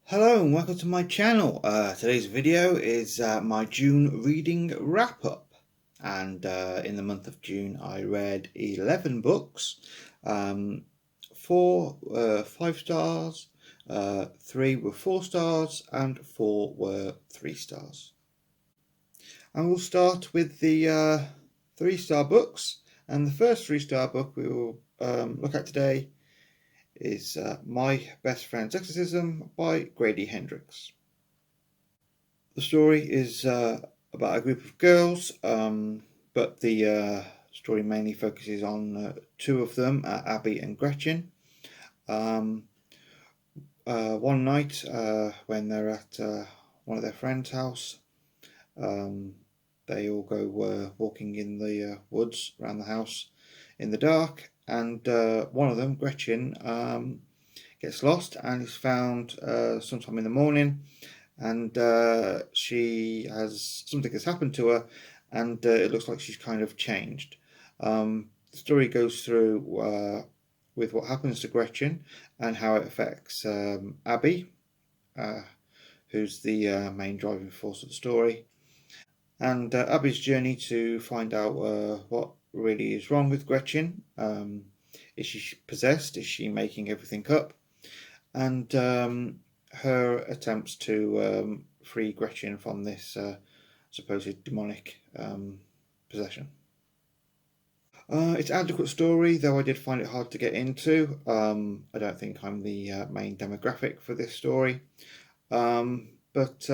Hello and welcome to my channel. Today's video is my June reading wrap up, and in the month of June I read 11 books. 4 were 5 stars, 3 were 4 stars and 4 were 3 stars. And we'll start with the 3-star books, and the first 3-star book we will look at today is My Best Friend's Exorcism by Grady Hendrix. The story is about a group of girls, but the story mainly focuses on 2 of them, Abby and Gretchen. One night when they're at one of their friends' house, they all go walking in the woods around the house in the dark, and one of them, Gretchen, gets lost and is found sometime in the morning, and she has something has happened to her, and it looks like she's kind of changed. The story goes through with what happens to Gretchen and how it affects Abby, who's the main driving force of the story, and Abby's journey to find out what really is wrong with Gretchen. Is she possessed? Is she making everything up? And her attempts to free Gretchen from this supposed demonic possession. It's an adequate story, though I did find it hard to get into. I don't think I'm the main demographic for this story, but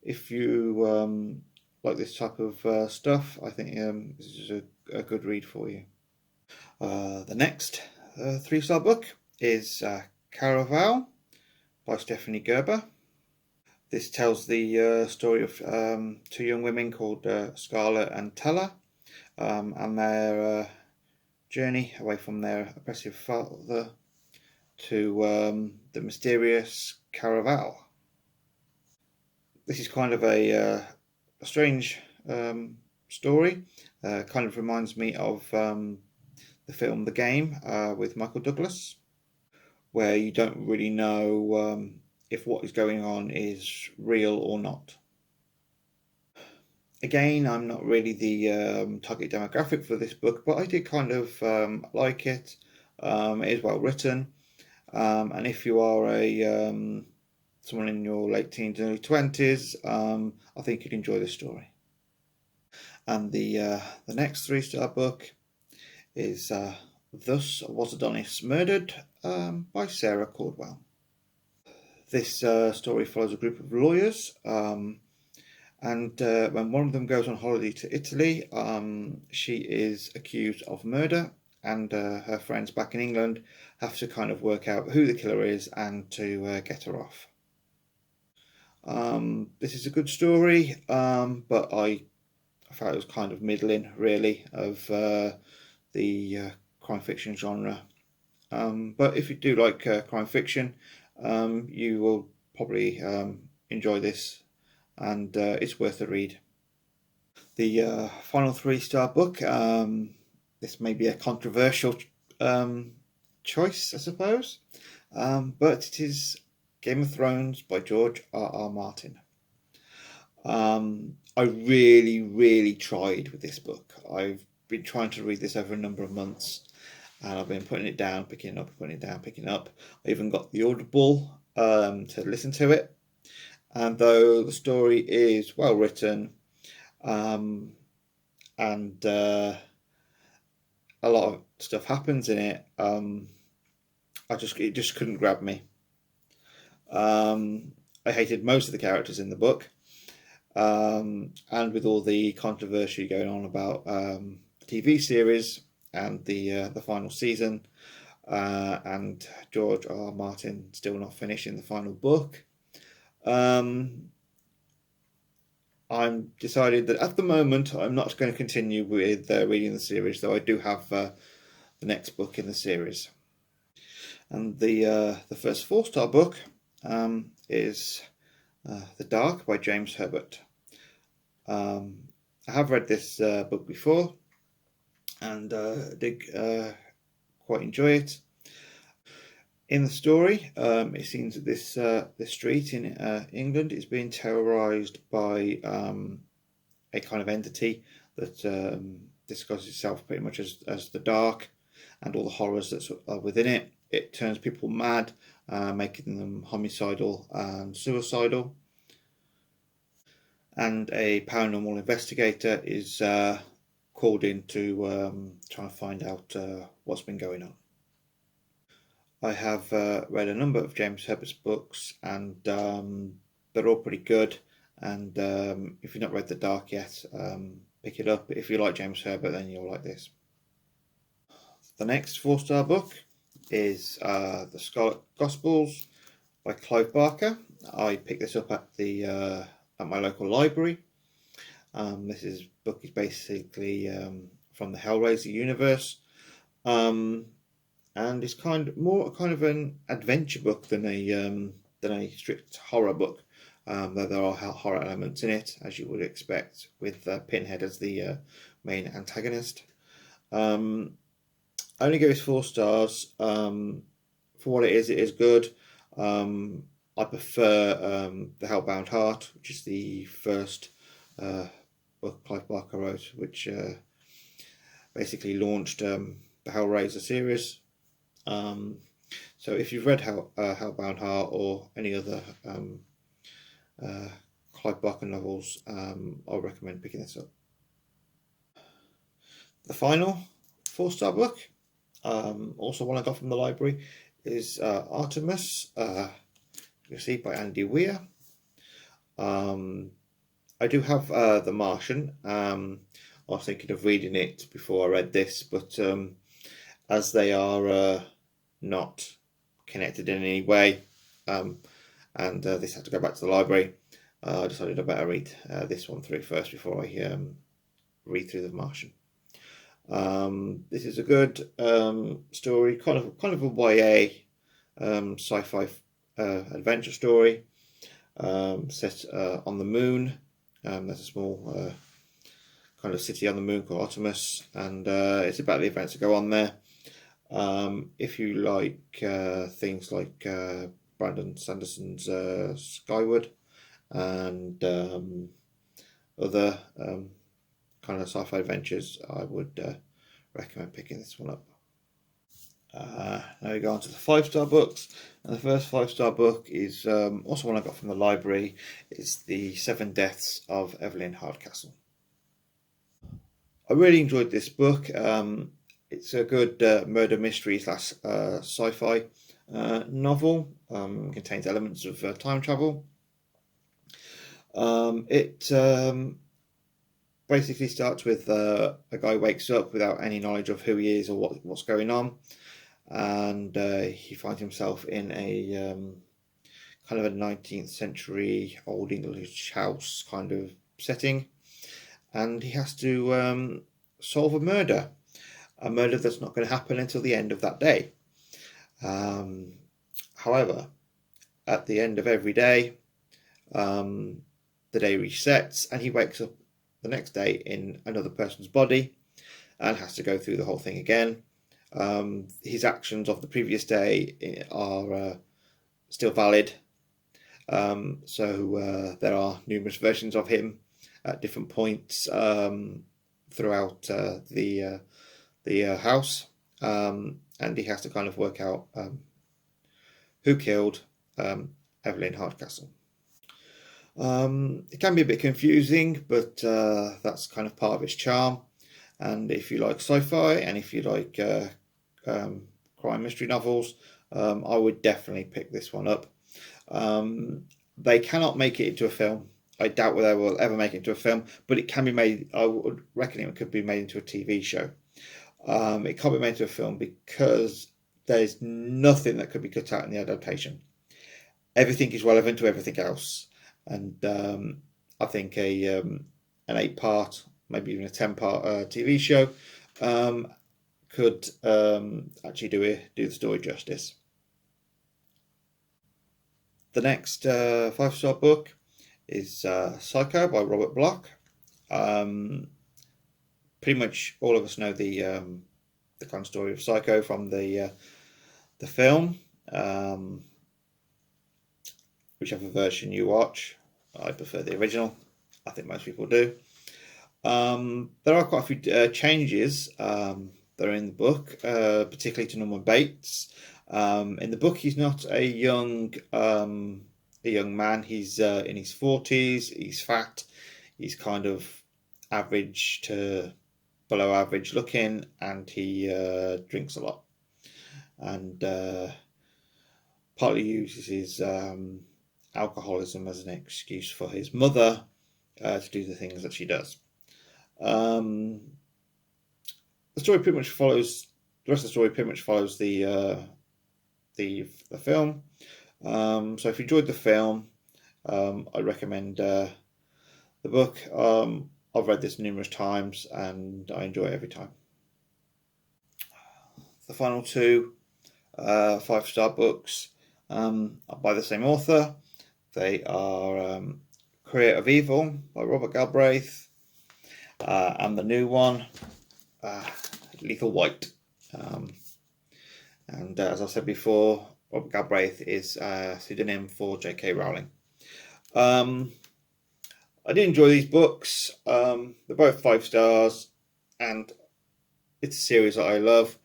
if you like this type of stuff, I think this is a good read for you. The next 3-star book is Caravelle by Stephanie Gerber. This tells the story of 2 young women called Scarlett and Tella, and their journey away from their oppressive father to the mysterious Caravelle. This is kind of a strange story. Kind of reminds me of the film The Game with Michael Douglas, where you don't really know if what is going on is real or not. Again, I'm not really the target demographic for this book, but I did kind of like it. It is well written, and if you are a someone in your late teens, early 20s, I think you'd enjoy this story. And the next 3-star book is Thus Was Adonis Murdered by Sarah Caldwell. This story follows a group of lawyers, and when one of them goes on holiday to Italy, she is accused of murder, and her friends back in England have to kind of work out who the killer is and to get her off. This is a good story, but I felt it was kind of middling, really, of the crime fiction genre. But if you do like crime fiction, you will probably enjoy this, and it's worth a read. The final 3-star book, this may be a controversial choice, I suppose, but it is Game of Thrones by George R.R. Martin. I really tried with this book. I've been trying to read this over a number of months, and I've been putting it down, picking it up, putting it down, picking it up. I even got the Audible to listen to it, and though the story is well written, and a lot of stuff happens in it, it just couldn't grab me. I hated most of the characters in the book, and with all the controversy going on about the TV series and the final season, and George R. R. Martin still not finishing the final book, I'm decided that at the moment I'm not going to continue with reading the series, though I do have the next book in the series. And the first 4-star book is The Dark by James Herbert. I have read this book before, and did quite enjoy it. In the story, it seems that this street in England is being terrorised by a kind of entity that disguises itself pretty much as the dark, and all the horrors that are within it. It turns people mad, making them homicidal and suicidal. And a paranormal investigator is called in to try and find out what's been going on. I have read a number of James Herbert's books, and they're all pretty good. And if you've not read The Dark yet, pick it up. If you like James Herbert, then you'll like this. The next 4-star book is The Scarlet Gospels by Clive Barker. I picked this up at my local library. This book is basically from the Hellraiser universe. And it's kind of an adventure book than a strict horror book, though there are horror elements in it, as you would expect, with Pinhead as the main antagonist. I only give it 4 stars. For what it is good. I prefer The Hellbound Heart, which is the first book Clive Barker wrote, which basically launched the Hellraiser series. So if you've read Hellbound Heart or any other Clive Barker novels, I'll recommend picking this up. The final 4-star book, also one I got from the library, is Artemis Receipt by Andy Weir. I do have The Martian. I was thinking of reading it before I read this, but as they are not connected in any way, and this had to go back to the library, I decided I better read this one through first before I read through The Martian. This is a good story, kind of a YA sci-fi adventure story, set on the moon. There's a small kind of city on the moon called Artemis, and it's about the events that go on there. If you like things like Brandon Sanderson's Skyward and other kind of sci-fi adventures, I would recommend picking this one up. Now we go on to the 5-star books, and the first 5-star book is also one I got from the library. It's The 7 Deaths of Evelyn Hardcastle. I really enjoyed this book. It's a good murder mystery / sci-fi novel. Contains elements of time travel. It basically starts with a guy wakes up without any knowledge of who he is or what's going on, and he finds himself in a kind of a 19th century old English house kind of setting, and he has to solve a murder that's not going to happen until the end of that day. However, at the end of every day, the day resets and he wakes up the next day in another person's body and has to go through the whole thing again. His actions of the previous day are still valid, so there are numerous versions of him at different points throughout the house, and he has to kind of work out who killed Evelyn Hardcastle. It can be a bit confusing, but that's kind of part of its charm. And if you like sci-fi and if you like crime mystery novels, I would definitely pick this one up. They cannot make it into a film. I doubt whether they will ever make it into a film, but it can be made. I would reckon it could be made into a TV show. It can't be made into a film because there's nothing that could be cut out in the adaptation. Everything is relevant to everything else, and I think an 8-part, maybe even a 10-part TV show could actually do the story justice. The next 5-star book is Psycho by Robert Bloch. Pretty much all of us know the kind of story of Psycho from the film. whichever version you watch. I prefer the original. I think most people do. There are quite a few changes that are in the book, particularly to Norman Bates. In the book, he's not a young man. He's in his 40s. He's fat. He's kind of average to below average looking, and he drinks a lot, and partly uses his alcoholism as an excuse for his mother to do the things that she does. The story pretty much follows the rest of the story. Pretty much follows the film. So if you enjoyed the film, I recommend the book. I've read this numerous times and I enjoy it every time. The final two 5-star books are by the same author. They are Career of Evil by Robert Galbraith, and the new one, Lethal White. And as I said before, Robert Galbraith is a pseudonym for J.K. Rowling. I did enjoy these books. They're both 5 stars, and it's a series that I love.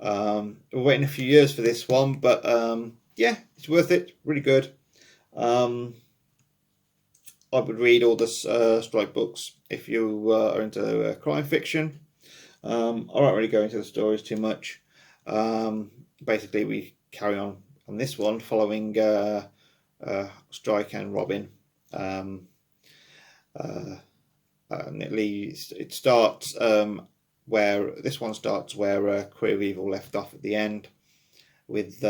We're waiting a few years for this one, but yeah, it's worth it. Really good. I would read all the Strike books if you are into crime fiction. I won't really go into the stories too much. Basically, we carry on this one following Strike and Robin. And it starts where this one starts where Career of Evil left off at the end, with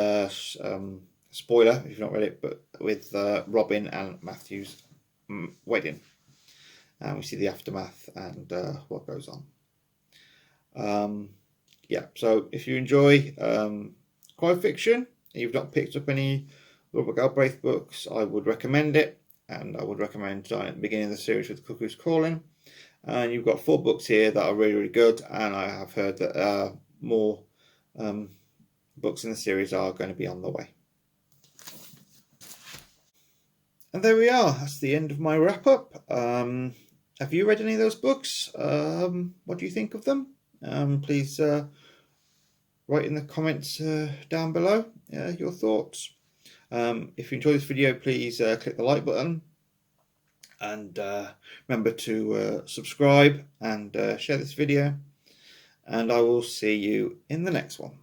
spoiler if you've not read it, but with Robin and Matthew's wedding, and we see the aftermath and what goes on. Yeah, so if you enjoy crime fiction and you've not picked up any Robert Galbraith books, I would recommend it. And I would recommend starting at the beginning of the series with Cuckoo's Calling. And you've got 4 books here that are really, really good. And I have heard that more books in the series are going to be on the way. And there we are. That's the end of my wrap up. Have you read any of those books? What do you think of them? Please write in the comments down below your thoughts. If you enjoyed this video, please click the like button, and remember to subscribe and share this video, and I will see you in the next one.